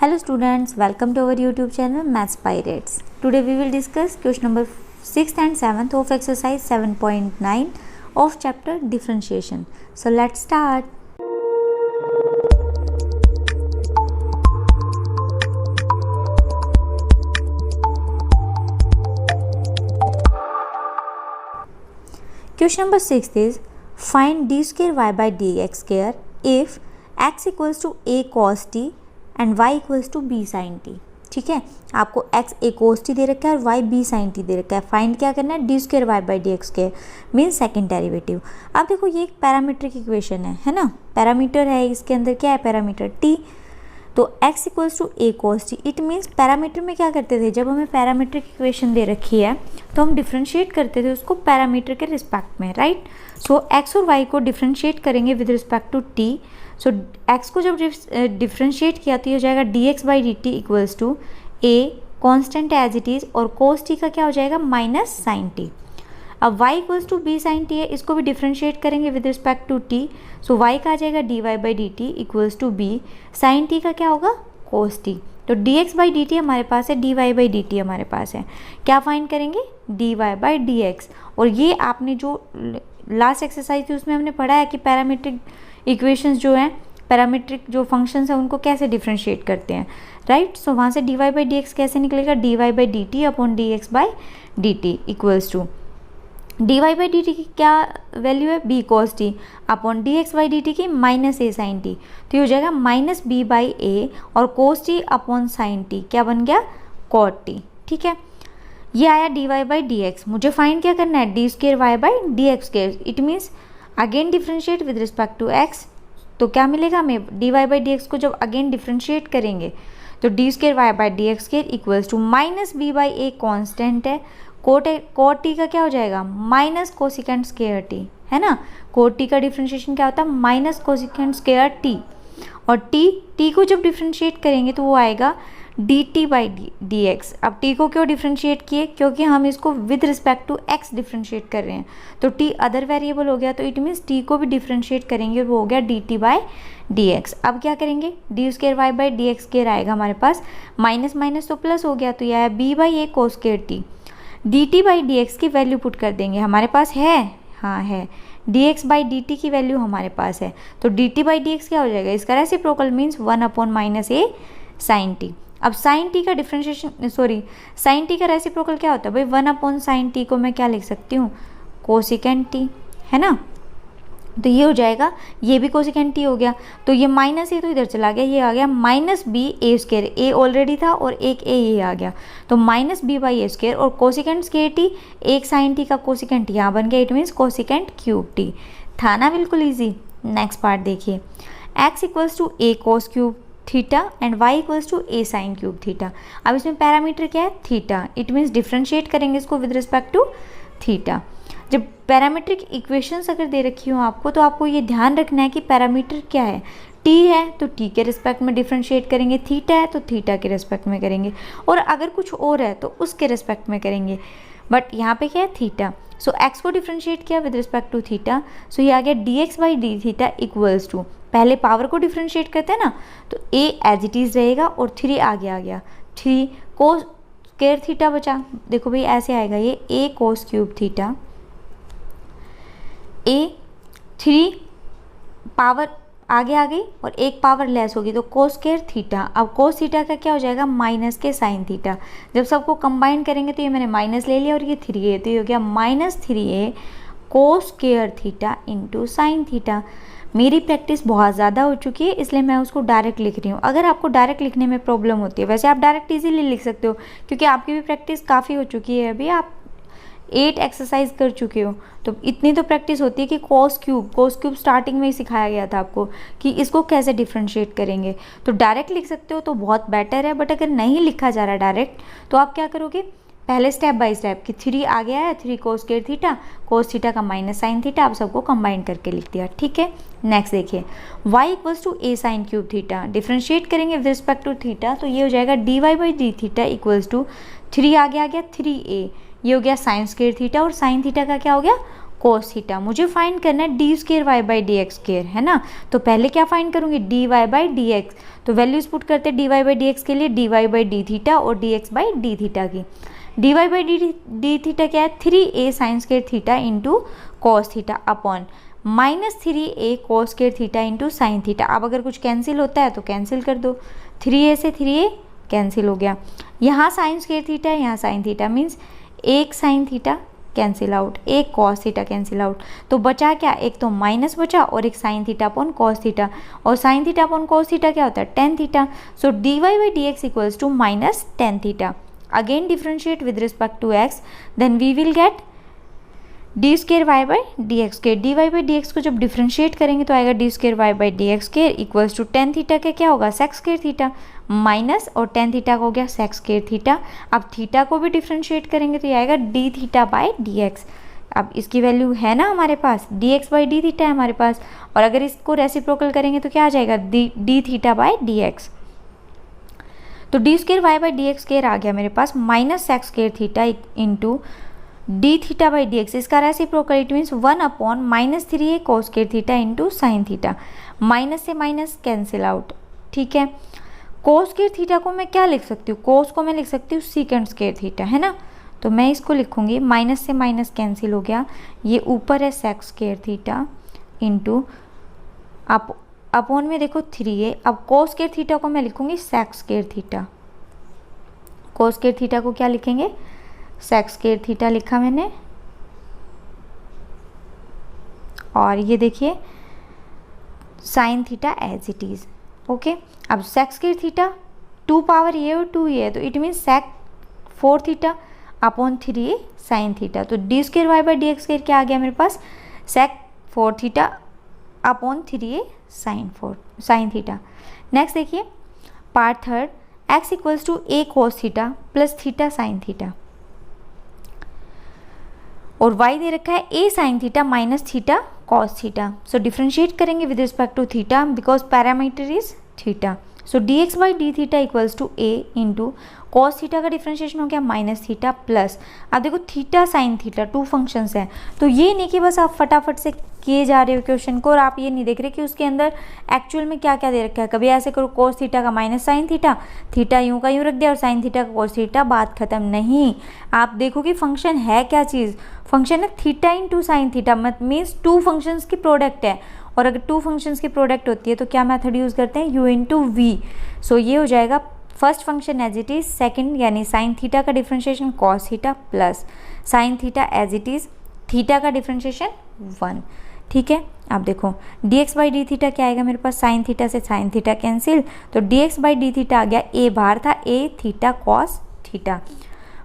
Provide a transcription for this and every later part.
Hello students, welcome to our YouTube channel Maths Pirates. Today we will discuss question number 6th and 7th of exercise 7.9 of chapter differentiation. So let's start. Question number 6 is find d square y by dx square if x equals to a cos t and y equals to B sine T. ठीक है, आपको x a cos t दे रखा है और y b sine t दे रखा है. फाइंड क्या करना है, D square Y by D x square means second derivative. अब देखो ये एक पैरामीट्रिक इक्वेशन है ना, पैरामीटर है, इसके अंदर क्या है पैरामीटर t. तो x equals to a cos t it means parameter में क्या करते थे, जब हमें पैरामीट्रिक इक्वेशन दे रखी है तो हम डिफ्रेंशिएट करते थे उसको पैरामीटर के रिस्पेक्ट में, राइट. सो x और y को डिफ्रेंशिएट करेंगे with respect to t. So x को जब डिफ्रेंशिएट किया तो ये हो जाएगा D x by D T equals to A constant as it is और कोस टी का क्या हो जाएगा माइनस साइन टी. अब y equals to B sine T है, इसको भी डिफ्रेंशिएट करेंगे with respect to t. So y का आ जाएगा D Y by D T equals to B sine T का क्या होगा कोस टी. तो D x by D T हमारे पास है, D Y by D T हमारे पास है. क्या फाइंड करेंगे, D Y by D X. और ये आपने जो लास्ट एक्सरसाइज थी उसमें हमने पढ़ा है कि पैरामीट्रिक इक्वेशंस जो हैं, पैरामीट्रिक जो फंक्शंस हैं उनको कैसे डिफ्रेंशिएट करते हैं, राइट. सो वहाँ से D Y by D X कैसे निकलेगा, D Y by D T upon D x by D T equals to D Y by D T की क्या वैल्यू है, B cos T upon D x by D T की minus ए sine T. तो ये हो जाएगा minus B by A और cos T upon sine T, क्या बन गया कॉट टी. ठीक है, ये आया D Y by D X. मुझे फाइंड क्या करना है, D square Y by D x square. It means again differentiate with respect to X. तो क्या मिलेगा हमें, D Y by D x को जब अगेन डिफ्रेंशिएट करेंगे तो D square Y by D x square equals to minus B by A constant है, cot T का क्या हो जाएगा माइनस कोसिकेंट स्क्वायर टी, है ना. कोट टी का डिफ्रेंशिएशन क्या होता है माइनस कोसिकेंट स्क्वायर टी. और टी को जब डिफ्रेंशिएट करेंगे तो वो आएगा D T by D x. अब टी को क्यों डिफ्रेंशिएट किए, क्योंकि हम इसको with respect to X differentiate कर रहे हैं. तो टी अदर वेरिएबल हो गया, तो इट मीन्स टी को भी डिफ्रेंशिएट करेंगे और वो हो गया D T by D x. अब क्या करेंगे, D square Y by D x square आएगा हमारे पास, माइनस माइनस तो प्लस हो गया, तो यह है B by A cos square T. D T by D x की वैल्यू पुट कर देंगे, हमारे पास है, हाँ है, D x by D T की वैल्यू हमारे पास है. तो D T by D x क्या हो जाएगा, इसका reciprocal means one upon minus ए साइन टी. अब साइन टी का डिफ्रेंशिएशन साइन टी का रेसिप्रोकल क्या होता है भाई, वन अपॉन साइन टी को मैं क्या लिख सकती हूँ कोसिकेंट टी, है ना. तो ये हो जाएगा, ये भी कोसिकेंट टी हो गया. तो ये माइनस ए तो इधर चला गया, ये आ गया minus B A square, A already था और एक ए ये आ गया, तो minus B by A square और कोसिकेंट स्क्र टी, एक साइन टी का कोसिकेंट यहाँ बन गया, it means cosecant cube T. था ना बिल्कुल ईजी. नेक्स्ट पार्ट देखिए, X equals to A cos cube theta and y equals to A sine cube theta. अब इसमें पैरामीटर क्या है थीटा, इट मीन्स डिफ्रेंशिएट करेंगे इसको विद रिस्पेक्ट टू थीटा. जब पैरामीट्रिक इक्वेशंस अगर दे रखी हो आपको तो आपको ये ध्यान रखना है कि पैरामीटर क्या है, t है तो t के रिस्पेक्ट में डिफ्रेंशिएट करेंगे, थीटा है तो थीटा के रिस्पेक्ट में करेंगे, और अगर कुछ और है तो उसके रिस्पेक्ट में करेंगे. बट यहाँ पे क्या है थीटा. सो x को डिफ्रेंशिएट किया with respect to theta, so ये आ गया D x by D theta equals to, पहले पावर को डिफ्रेंशिएट करते हैं ना, तो a एज इट इज़ रहेगा और 3 आगे आ गया, 3 कोस स्क्वायर थीटा बचा. देखो भाई ऐसे आएगा ये a cos cube theta, a 3 power आगे आ गई और एक पावर लेस होगी तो कोस स्क्वायर थीटा. अब कोस थीटा का क्या हो जाएगा माइनस के साइन थीटा. जब सबको कंबाइन करेंगे तो ये मैंने माइनस ले लिया और ये 3a, तो ये हो गया minus 3a cos square theta into sine theta. मेरी प्रैक्टिस बहुत ज़्यादा हो चुकी है इसलिए मैं उसको डायरेक्ट लिख रही हूँ. अगर आपको डायरेक्ट लिखने में प्रॉब्लम होती है, वैसे आप डायरेक्ट इजीली लिख सकते हो क्योंकि आपकी भी प्रैक्टिस काफ़ी हो चुकी है, अभी आप 8 एक्सरसाइज कर चुके हो, तो इतनी तो प्रैक्टिस होती है कि कोस क्यूब स्टार्टिंग में ही सिखाया गया था आपको कि इसको कैसे डिफ्रेंशिएट करेंगे. तो डायरेक्ट लिख सकते हो तो बहुत बेटर है, बट अगर नहीं लिखा जा रहा डायरेक्ट तो आप क्या करोगे, पहले स्टेप बाय स्टेप कि 3 आ गया है, 3 कोस स्क्वायर थीटा, कोस थीटा का माइनस साइन थीटा, आप सबको कंबाइन करके लिख दिया. ठीक है, नेक्स्ट देखिए, y equals to A sine cube theta, differentiate करेंगे विद रिस्पेक्ट टू थीटा, तो ये हो जाएगा D Y by D theta equals to 3 आगे आ गया 3a, ये हो गया साइन स्क्वायर थीटा और साइन थीटा का क्या हो गया कोस थीटा। मुझे फाइंड करना है d square y by D x square, है ना। तो पहले क्या फाइंड करूँगी, d Y by D x. तो वैल्यूज पुट करते d Y by D x के लिए d Y by D theta और d x by D theta की। D Y by D theta क्या है, 3a sine square theta into cos theta upon -3a cos square theta into sine theta. अब अगर कुछ cancel होता है तो कैंसिल कर दो, 3a से 3a कैंसिल हो गया, यहाँ साइन स्केयर थीटा है, यहाँ साइन थीटा, मीन्स एक साइन थीटा कैंसिल आउट, एक कॉस थीटा कैंसिल आउट। तो बचा क्या, एक तो माइनस बचा और एक sine theta upon cos theta, और sine theta upon cos theta क्या होता है, tan theta. So D Y by D x equals to minus tan theta. Again differentiate with respect to x, then we will get d square y by D x square. D Y by D x को जब differentiate करेंगे तो आएगा d square y by D x square equals to tan theta के क्या होगा, sec square theta, minus और tan theta का हो गया सेक्स स्केयर थीटा। अब थीटा को भी डिफ्रेंशिएट करेंगे तो ये आएगा d theta by D x. अब इसकी वैल्यू है ना हमारे पास, d x by D theta है हमारे पास, और अगर इसको रेसिप्रोकल करेंगे तो क्या आ जाएगा, d theta by D x. तो d square y by D x square आ गया मेरे पास minus sec square theta into d theta by D x. इसका reciprocal it means 1 upon -3a cos square theta into sine theta. Minus से minus cancel out, ठीक है। कोस square theta को मैं क्या लिख सकती हूँ, कोस को मैं लिख सकती हूँ सीकेंड स्केयर थीटा, है ना। तो मैं इसको लिखूंगी, माइनस से माइनस कैंसिल हो गया, ये ऊपर है sex square theta into upon में देखो 3a। अब कोस स्केयर थीटा को मैं लिखूंगी सेक्स स्केयर थीटा। कोस स्केयर थीटा को क्या लिखेंगे, सेक्स स्केयर थीटा लिखा मैंने, और ये देखिए sine theta as it is. Okay, अब सेक्स स्केयर थीटा 2 पावर ये और 2 ये, तो it mean sec 4 theta upon 3a sine theta. तो d square y by D x square क्या आ गया मेरे पास, sec 4 theta upon 3a sine theta. Next देखिए part third, x equals to a cos theta plus theta sine theta, और y दे रखा है a sine theta minus theta cos theta. So differentiate करेंगे with respect to theta because parameter is theta. So d x by D theta equals to a into cos theta का differentiation हो गया minus theta plus, अब देखो theta sine theta 2 functions हैं, तो ये नहीं कि बस आप फटाफट से किए जा रहे हो क्वेश्चन को और आप ये नहीं देख रहे कि उसके अंदर एक्चुअल में क्या क्या दे रखा है। कभी ऐसे करो कोस थीटा का माइनस साइन थीटा, थीटा यूं का यूं रख दिया और साइन थीटा का कोस थीटा, बात खत्म नहीं। आप देखो कि फंक्शन है क्या चीज़, फंक्शन है थीटा इंटू साइन थीटा, मत मीन्स 2 फंक्शंस की प्रोडक्ट है, और अगर 2 फंक्शंस की प्रोडक्ट होती है तो क्या मेथड यूज़ करते हैं, u इंटू वी। सो ये हो जाएगा first function as it is, second यानी साइन थीटा का differentiation cos theta plus sine theta as it is, theta का डिफ्रेंशिएशन 1, ठीक है। अब देखो D x by D theta क्या आएगा मेरे पास, साइन थीटा से साइन थीटा कैंसिल, तो D x by D theta आ गया, ए बाहर था, a theta cos theta,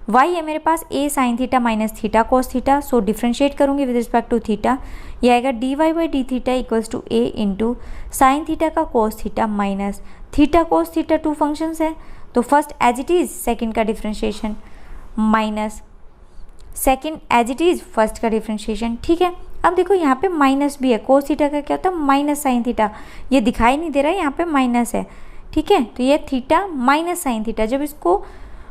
y है मेरे पास a sine theta minus theta cos theta. So differentiate करूंगी विद रिस्पेक्ट टू थीटा, ये आएगा d Y by D theta equals to a into sine theta का cos theta minus theta cos theta, 2 functions है, तो first as it is second का differentiation minus second as it is first का differentiation, ठीक है। अब देखो यहाँ पे माइनस भी है, कोस थीटा का क्या होता है माइनस साइन थीटा, ये दिखाई नहीं दे रहा है, यहाँ पे माइनस है, ठीक है। तो ये थीटा माइनस साइन थीटा, जब इसको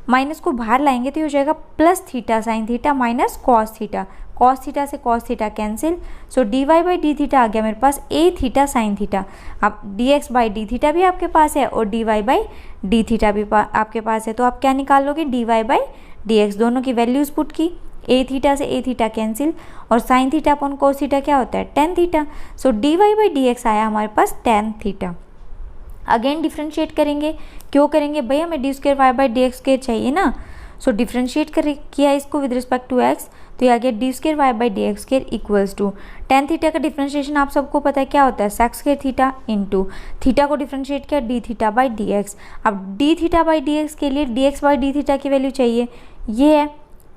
माइनस को बाहर लाएंगे तो ये हो जाएगा plus theta sine theta minus cos theta, cos theta से cos theta cancel. So D Y by D theta आ गया मेरे पास ए थीटा साइन थीटा। अब d x by D theta भी आपके पास है और d Y by D theta भी आपके पास है, तो आप क्या निकाल लोगे, d Y by D x, दोनों की वैल्यूज पुट की, ए थीटा से ए थीटा कैंसिल, और sine theta upon cos theta क्या होता है tan theta. So D Y by D X आया हमारे पास टेन थीटा। अगेन डिफ्रेंशिएट करेंगे, क्यों करेंगे भाई, हमें D square Y by D x square चाहिए ना। सो डिफ्रेंशिएट किया इसको विद रिस्पेक्ट टू एक्स, तो ये आ गया d square Y by D x square equals to tan theta का डिफ्रेंशिएशन आप सबको पता है क्या होता है, sec square theta into theta को डिफ्रेंशिएट किया d theta by D x. अब d theta by D x के लिए d x by D theta की वैल्यू चाहिए, ये है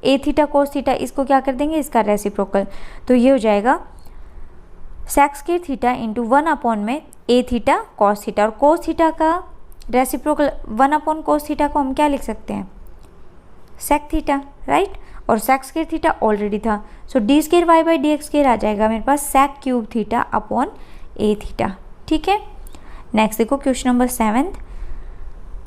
ए थीटा कोस थीटा, इसको क्या कर देंगे, इसका रेसिप्रोकल, तो ये हो जाएगा sec square theta into 1 upon में ए थीटा कॉस थीटा, और कोस थीटा का रेसिप्रोकल 1 अपॉन कोस थीटा को हम क्या लिख सकते हैं, सेक थीटा, राइट, और सेक्स स्क्वायर थीटा ऑलरेडी था। So d square Y by D x square आ जाएगा मेरे पास sec cube theta upon a theta, ठीक है। नेक्स्ट देखो क्वेश्चन नंबर 7,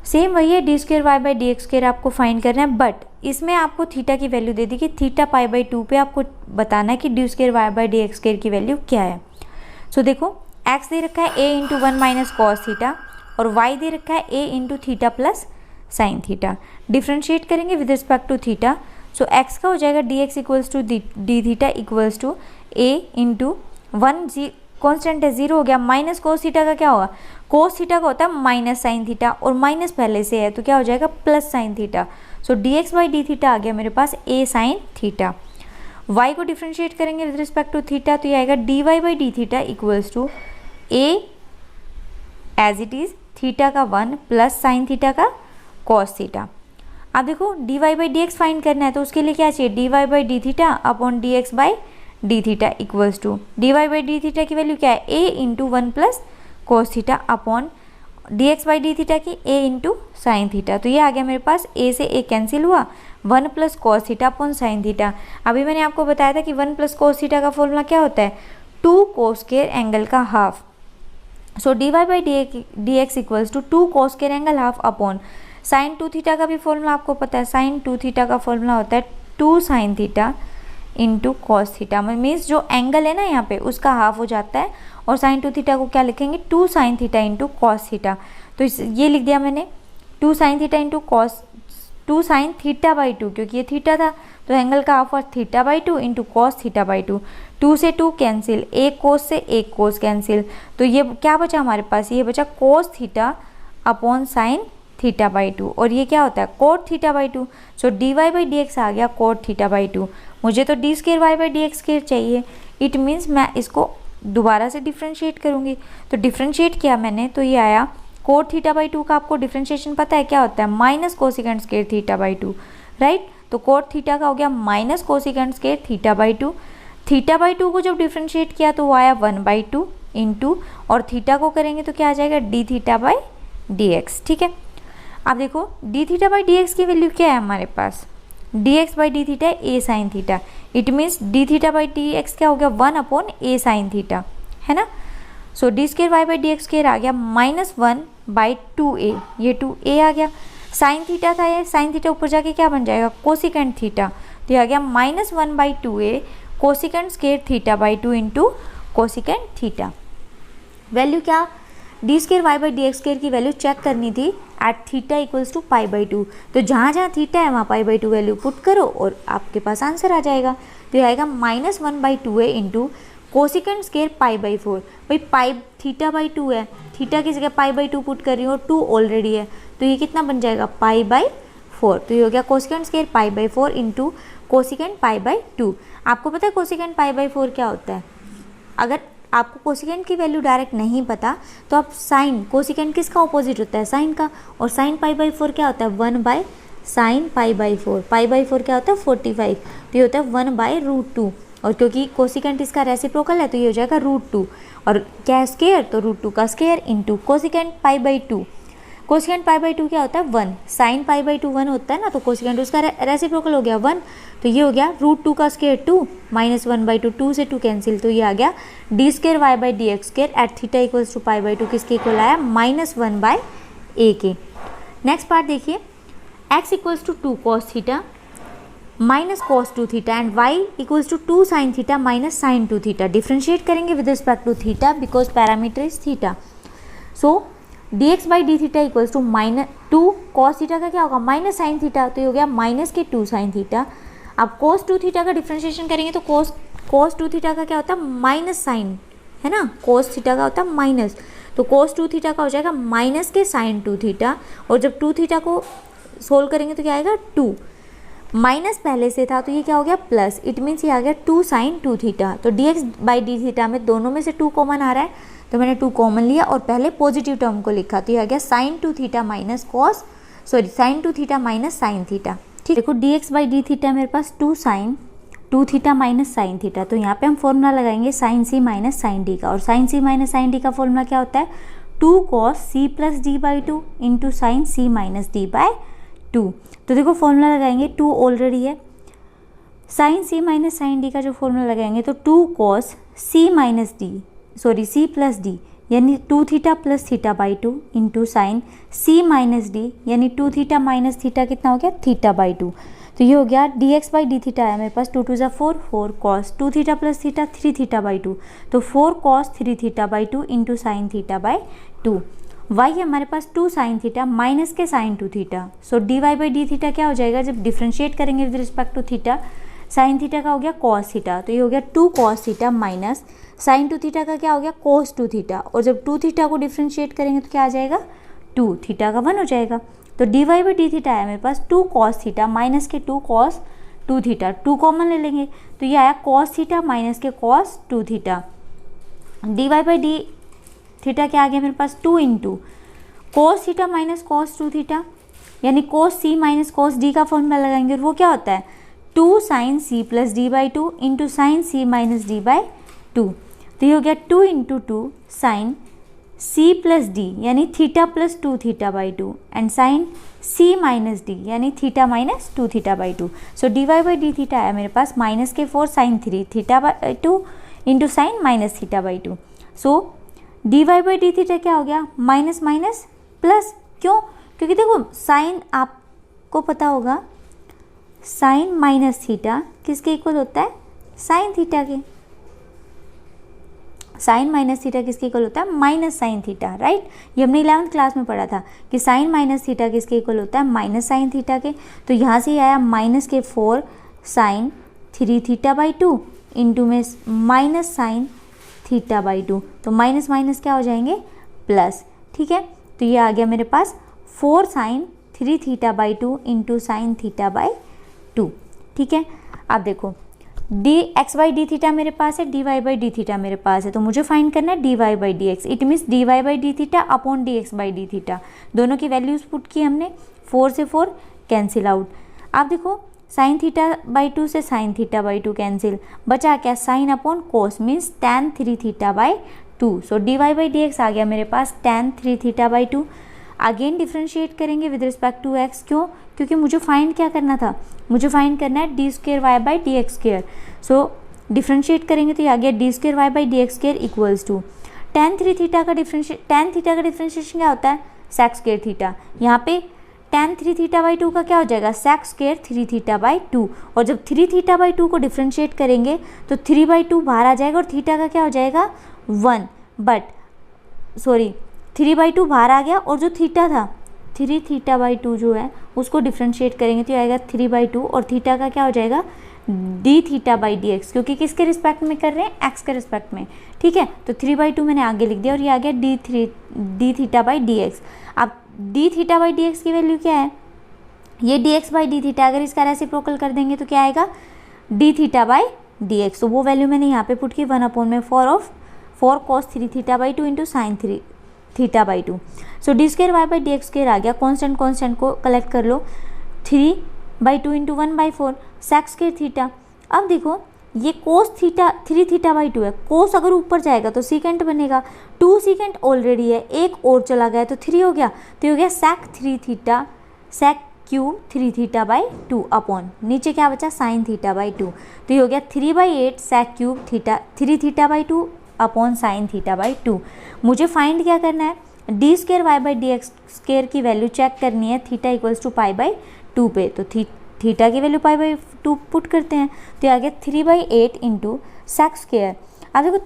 सेम वही है, D square Y by D x square आपको फाइंड करना है, बट इसमें आपको थीटा की वैल्यू दे दी कि थीटा पाई बाई 2 पे आपको बताना है कि d square Y by D x square की वैल्यू क्या है। सो देखो x दे रखा है a into 1 minus cos theta और y दे रखा है a into theta plus sine theta. Differentiate करेंगे with respect to theta, so x का हो जाएगा D x equals to d theta equals to a into 1 जी कॉन्स्टेंट है 0 हो गया, माइनस कोस थीटा का क्या होगा, कोस थीटा का होता है माइनस साइन थीटा और माइनस पहले से है तो क्या हो जाएगा plus sine theta. So d x by D theta आ गया मेरे पास a साइन थीटा। y को डिफ्रेंशिएट करेंगे विद रिस्पेक्ट टू थीटा तो ये आएगा d Y by D theta equals to a as it is theta का 1 प्लस साइन थीटा का कॉस थीटा। अब देखो d Y by D x find करना है तो उसके लिए क्या चाहिए, D Y by D theta upon D x by D theta equals to D Y by D theta की वैल्यू क्या है a into 1 plus cos theta upon D x by D theta की a इंटू साइन थीटा। तो ये आ गया मेरे पास a से a कैंसिल हुआ, 1 plus cos theta upon sine theta. अभी मैंने आपको बताया था कि 1 प्लस कॉस थीटा का फॉर्मूला क्या होता है, 2 कोस स्क्वायर एंगल का half. So D Y by D x equals to 2 cos square angle half upon sine 2 theta का भी फॉर्मूला आपको पता है, साइन 2 थीटा का फॉर्मूला होता है 2 sine theta into cos theta. Means जो एंगल है ना यहाँ पे उसका हाफ हो जाता है और साइन 2 थीटा को क्या लिखेंगे 2 sine theta into cos theta. तो ये लिख दिया मैंने 2 sine theta into cos 2 sine theta by 2 क्योंकि ये थीटा था तो एंगल का हाफ और theta by 2 into cos theta by 2। 2 से 2 कैंसिल, एक कोस से एक कोस कैंसिल, तो ये क्या बचा हमारे पास, ये बचा cos theta upon sine theta by 2 और ये क्या होता है cot theta by 2। So D Y by D x आ गया कोट थीटा बाई 2। मुझे तो D square Y by D x square चाहिए, इट मीन्स मैं इसको दोबारा से डिफ्रेंशिएट करूँगी। तो डिफ्रेंशिएट किया मैंने तो ये आया कोट थीटा बाई 2 का आपको डिफ्रेंशिएशन पता है क्या होता है, minus cosecant square theta by 2, right. तो कोट थीटा का हो गया minus cosecant square theta by 2। Theta by 2 को जब डिफ्रेंशिएट किया तो वो आया 1/2 इंटू और थीटा को करेंगे तो क्या आ जाएगा d theta by D x, ठीक है। अब देखो d theta by D x की वैल्यू क्या है हमारे पास, d x by D theta a sine theta, it means d theta by D x क्या हो गया 1 अपॉन ए साइन थीटा, है ना। So d square Y by D x square आ गया -1/2a, ये 2a आ गया। साइन थीटा था ये, साइन थीटा ऊपर जाके क्या बन जाएगा कोसिकेंट थीटा, तो ये आ गया -1/2a cosecant square theta by 2 into cosecant theta. Value क्या, d square Y by D x square की वैल्यू चेक करनी थी at theta equals to pi by 2। तो जहाँ जहाँ थीटा है वहाँ पाई बाई 2 वैल्यू पुट करो और आपके पास आंसर आ जाएगा। तो ये आएगा -1/2a into cosecant square pi by 4। भाई पाई थीटा बाई 2 है, थीटा की जगह पाई बाई 2 पुट कर रही हूँ और 2 ऑलरेडी है तो ये कितना बन जाएगा पाई बाई 4। तो ये हो गया cosecant square pi by 4 into cosecant pi by 2। आपको पता है कोसिकेंट पाई बाई 4 क्या होता है, अगर आपको कोसिकेंट की वैल्यू डायरेक्ट नहीं पता तो आप साइन, कोसिकेंट किसका ऑपोजिट होता है साइन का, और साइन पाई बाई 4 क्या होता है 1 sign pi by 4। Pi by 4 क्या होता है 45, तो ये होता है 1/√2 और क्योंकि कोसिकेंट इसका रेसिप्रोकल है तो ये हो जाएगा √2 और क्या है स्क्वायर तो √2 का square into cosecant pi by 2। Cosecant pi by 2 क्या होता है 1, साइन पाई बाई 2 1 होता है ना, तो कोसिकेंट उसका रेसिप्रोकल हो गया 1, तो ये हो गया √2 का स्क्वायर 2 -1/2, 2 से 2 कैंसिल, तो ये आ गया d square Y by D x square at theta equals to pi by 2 किसके इक्वल आया -1/a के। नेक्स्ट पार्ट देखिए, x equals to 2 cos theta minus cos 2 theta and y equals to 2 sine theta minus sine 2 theta. Differentiate करेंगे with respect to theta because parameter is theta. So d x by D theta equals to -2 cos theta का क्या होगा minus sine theta, तो ये हो गया minus के 2 sine theta. अब cos 2 थीटा का डिफ्रेंशिएशन करेंगे तो cos 2 थीटा का क्या होता है माइनस साइन, है ना, cos थीटा का होता है माइनस, तो cos 2 थीटा का हो जाएगा माइनस के साइन 2 थीटा और जब 2 थीटा को सोल्व करेंगे तो क्या आएगा 2, माइनस पहले से था तो ये क्या हो गया प्लस, इट मीन्स ये आ गया 2 साइन 2 थीटा। तो D x by D theta में दोनों में से 2 कॉमन आ रहा है तो मैंने 2 कॉमन लिया और पहले पॉजिटिव टर्म को लिखा तो ये आ गया sine 2 theta minus cos sine 2 theta minus sine theta. ठीक, देखो D x by D theta मेरे पास 2 sine 2 theta minus sine theta, तो यहाँ पे हम फॉर्मूला लगाएंगे साइन सी माइनस साइन डी का, और साइन सी माइनस साइन डी का फॉर्मूला क्या होता है 2 cos C plus D by 2 into sine C minus D by 2। तो देखो फॉर्मूला लगाएंगे 2 ऑलरेडी है, साइन सी माइनस साइन डी का जो फॉर्मूला लगाएंगे तो 2 cos c minus d c plus D यानी 2 theta plus theta by 2 into sine c minus d यानी 2 थीटा माइनस थीटा कितना हो गया थीटा बाई 2। तो ये हो गया D x by D theta आया मेरे पास 2 2 4 4 cos 2 theta plus theta 3 theta by 2 तो 4 cos 3 theta by 2 into sine theta by 2। Y है हमारे पास 2 साइन थीटा माइनस के sine 2 theta. So D Y by D theta क्या हो जाएगा जब डिफ्रेंशिएट करेंगे with respect to theta, sine theta का हो गया कॉस थीटा, तो ये हो गया 2 cos theta minus sine 2 theta का क्या हो गया कोस 2 थीटा, और जब 2 थीटा को डिफ्रेंशिएट करेंगे तो क्या आ जाएगा 2 थीटा का 1 हो जाएगा। तो D Y by D theta आया मेरे पास 2 कॉस थीटा माइनस के 2 कॉस 2 थीटा, 2 कॉमन ले लेंगे तो ये आया कॉस थीटा माइनस के cos 2 theta. D Y by D theta क्या आ गया मेरे पास 2 into cos theta minus cos 2 theta, यानी cos C minus cos D का फॉर्मूला लगाएंगे और वो क्या होता है 2 sine C plus D by 2 into sine C minus D by 2। तो ये हो गया 2 into 2 sine C plus D यानी theta plus 2 theta by 2 and sine C minus d यानी theta minus 2 theta by 2। So D Y by D theta आया मेरे पास minus के 4 sine 3 theta by 2 into sine minus theta by 2। So D Y by D theta क्या हो गया minus minus plus, क्यों क्योंकि देखो साइन आपको पता होगा साइन माइनस थीटा किसके इक्वल होता है साइन थीटा के, साइन माइनस थीटा किसके इक्वल होता है माइनस साइन थीटा, राइट। ये हमने 11th क्लास में पढ़ा था कि साइन माइनस थीटा किसके इक्वल होता है माइनस साइन थीटा के। तो यहाँ से आया माइनस के 4 साइन 3 थीटा बाई 2 इंटू में माइनस साइन थीटा बाई 2, तो माइनस माइनस क्या हो जाएंगे प्लस, ठीक है। तो ये आ गया मेरे पास 4 sine 3 theta by 2 into sine theta by 2, ठीक है। अब देखो D x by D theta मेरे पास है, D Y by D theta मेरे पास है, तो मुझे फाइंड करना है D Y by D x. It means d Y by D theta upon D x by D theta, दोनों की वैल्यूज पुट की हमने, 4 से 4 कैंसिल आउट। आप देखो साइन थीटा बाई 2 से साइन थीटा बाई 2 कैंसिल, बचा क्या sine upon cos means tan 3 theta by 2। So D Y by D x आ गया मेरे पास tan 3 theta by 2। Again differentiate करेंगे विद रिस्पेक्ट टू एक्स, क्यों क्योंकि मुझे फाइंड क्या करना था, मुझे फाइंड करना है D square Y by D x square. So differentiate करेंगे तो ये आ गया d square Y by D x square equals to tan 3 theta का डिफ्रेंशिएशन क्या होता है सेक स्क्र थीटा, यहाँ पे tan 3 थीटा बाई 2 का क्या हो जाएगा सेक स्क्र 3 थीटा बाई 2, और जब 3 थीटा बाई 2 को डिफ्रेंशिएट करेंगे तो 3 बाई 2 बाहर आ जाएगा और थीटा का क्या हो जाएगा 1, बट सॉरी 3 बाई 2 बाहर आ गया और जो थीटा था 3 थीटा बाई 2 जो है उसको डिफ्रेंशिएट करेंगे तो आएगा 3 बाई 2 और थीटा का क्या हो जाएगा d theta by D x, क्योंकि किसके रिस्पेक्ट में कर रहे हैं एक्स के रिस्पेक्ट में, ठीक है। तो 3 बाई 2 मैंने आगे लिख दिया और ये आ गया d theta by D x. अब d theta by D x की वैल्यू क्या है, ये d x by D theta, अगर इसका रेसिप्रोकल कर देंगे तो क्या आएगा d theta by D x. तो वो वैल्यू मैंने यहाँ पे पुट की 1/4 of 4 cos 3 theta by 2 into sine 3 theta by 2। So d square Y by D x square आ गया, कॉन्स्टेंट को कलेक्ट कर लो 3 by 2 into 1/4 sec square theta. अब देखो ये कोस थीटा 3 थीटा बाई 2 है, कोस अगर ऊपर जाएगा तो सीकेंट बनेगा, 2 सीकेंट ऑलरेडी है, एक और चला गया तो 3 हो गया, तो हो गया sec 3 theta sec cube 3 theta by 2 upon नीचे क्या बचा साइन थीटा बाई 2, तो ये हो गया 3/8 sec cube theta 3 theta by 2 upon sine theta by 2। मुझे फाइंड क्या करना है D square Y by D x square की वैल्यू चेक करनी है theta equals to pi by 2 पे, तो थीटा की वैल्यू पाई बाई 2 पुट करते हैं तो आ गया 3/8 इंटू सेक स्क्र। अब देखो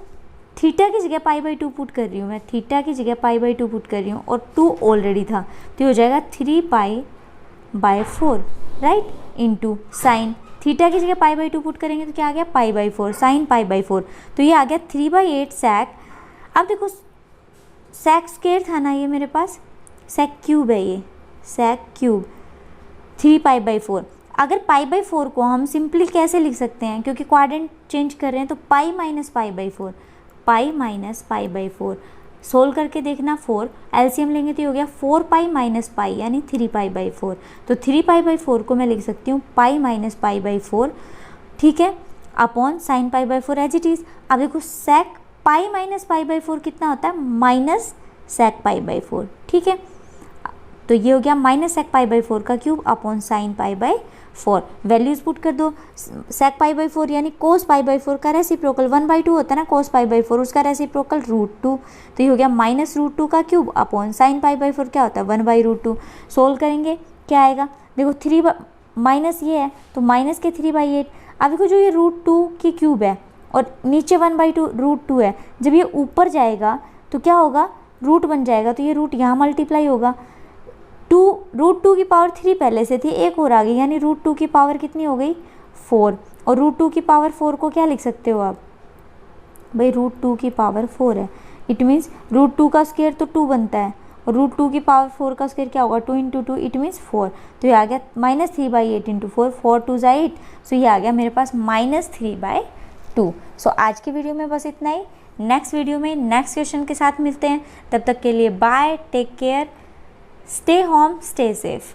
थीटा की जगह पाई बाई 2 पुट कर रही हूँ मैं, थीटा की जगह पाई बाई 2 पुट कर रही हूँ और 2 ऑलरेडी था तो हो जाएगा 3 पाई by 4, right, into sine theta की जगह पाई बाई 2 पुट करेंगे तो क्या आ गया पाई बाई 4 साइन पाई बाई 4, तो ये आ गया 3/8 सेक। अब देखो सेक स्क्र था ना ये मेरे पास, सेक क्यूब है ये, सेक क्यूब 3 पाई बाई 4। अगर पाई बाई 4 को हम सिंपली कैसे लिख सकते हैं, क्योंकि क्वाड्रेंट चेंज कर रहे हैं तो pi minus pi by 4, pi minus pi by 4 solve करके देखना, 4 एलसीएम लेंगे तो हो गया 4 पाई माइनस पाई यानी 3 पाई बाई 4, तो 3 पाई बाई 4 को मैं लिख सकती हूँ पाई माइनस पाई बाई 4, ठीक है, upon sine pi by 4 as it is. अब देखो सेक पाई माइनस पाई बाई 4 कितना होता है माइनस सेक पाई बाई 4, ठीक है। तो ये हो गया माइनस सेक पाई बाई 4 का cube upon sine pi by 4। Values put कर दो, सेक पाई बाई 4 यानी कोस पाई बाई 4 का रेसिप्रोकल 1/2 होता है ना कोस पाई बाई 4, उसका रेसिप्रोकल √2। तो ये हो गया माइनस √2 का cube upon sine pi by 4 क्या होता है 1/√2। सोल्व करेंगे क्या आएगा, देखो 3 माइनस ये है तो माइनस के 3/8। अब देखो जो ये √2 की क्यूब है और नीचे 1/2 √2 है, जब ये ऊपर जाएगा तो क्या होगा रूट बन जाएगा, तो ये रूट यहाँ मल्टीप्लाई होगा। √2 की पावर 3 पहले से थी, एक और आ गई यानी √2 की पावर कितनी हो गई 4। और √2 की पावर 4 को क्या लिख सकते हो आप भाई, √2 की पावर 4 है, इट मीन्स √2 का स्क्वायर तो 2 बनता है और √2 की पावर 4 का स्क्वायर क्या होगा 2 × 2 इट मीन्स 4। तो ये आ गया -3/8 × 4, 4 2 × 8। सो ये आ गया मेरे पास -3/2। सो आज की वीडियो में बस इतना ही। नेक्स्ट वीडियो में नेक्स्ट क्वेश्चन के साथ मिलते हैं, तब तक के लिए bye, take care, stay home, stay safe.